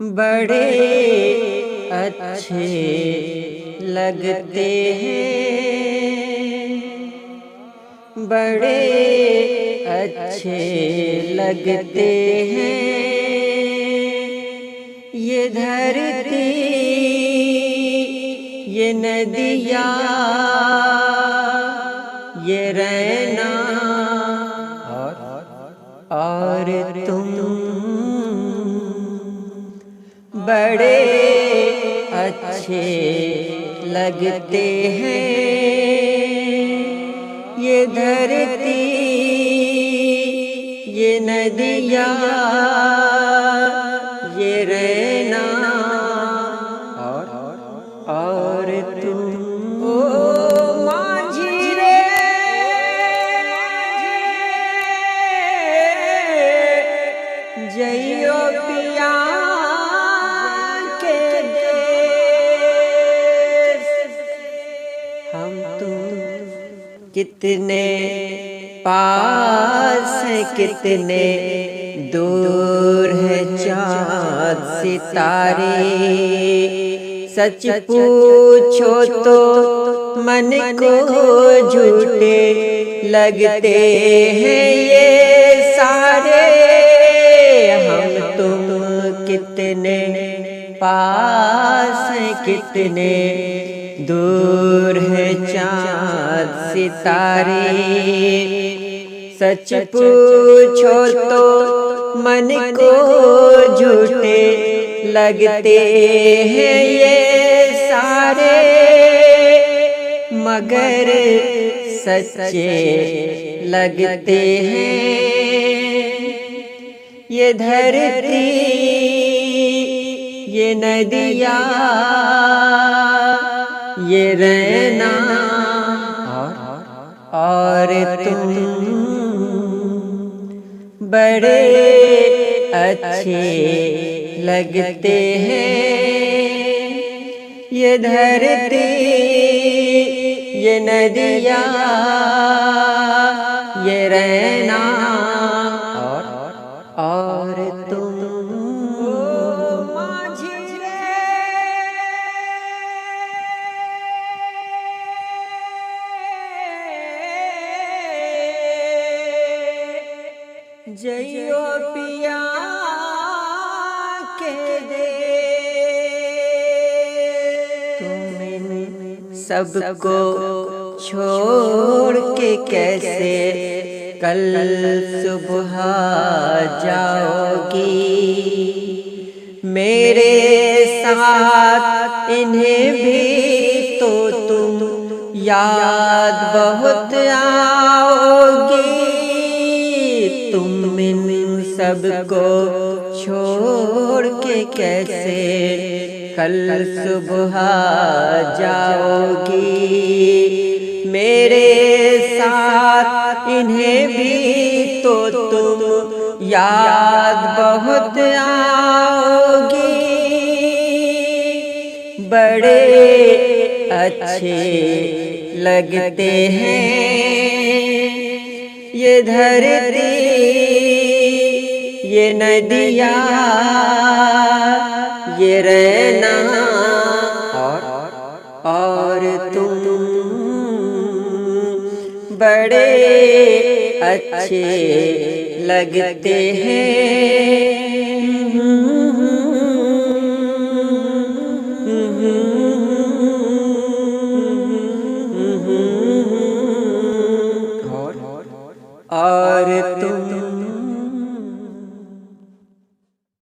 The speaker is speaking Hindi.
बड़े अच्छे लगते हैं, बड़े अच्छे लगते हैं। ये धरती ये नदियाँ ये रैना और तुम बड़े अच्छे लगते हैं। ये धरती ये नदियाँ ये रैना और तुम ओ माझी रे जइयो पिया के देश। हम तुम कितने पास हैं, कितने दूर है चाँद सितारे। सच पूछो तो मन को झूठे लगते हैं ये सारे। हम तुम कितने पास हैं, कितने दूर है चाँद सितारे। सच पूछो तो मन को झूठे लगते हैं ये सारे, मगर सच्चे लगते हैं। ये धरती ये नदियाँ ये रैना और तुम बड़े अच्छे लगते हैं। ये धरती ये नदियाँ ये रैना और तुम माझी रे जइयो पिया के देश। तुम सबको छोड़ के कैसे कल सुबह जाओगी। मेरे साथ इन्हें भी तो तुम याद बहुत आओगी। तुम इन सबको छोड़ के कैसे कल सुबह जाओगी। मेरे साथ इन्हें भी तो तुम याद बहुत आओगी। बड़े अच्छे लगते हैं ये धरती ये नदियाँ ये रैना और तुम बड़े अच्छे लगते हैं। और तुम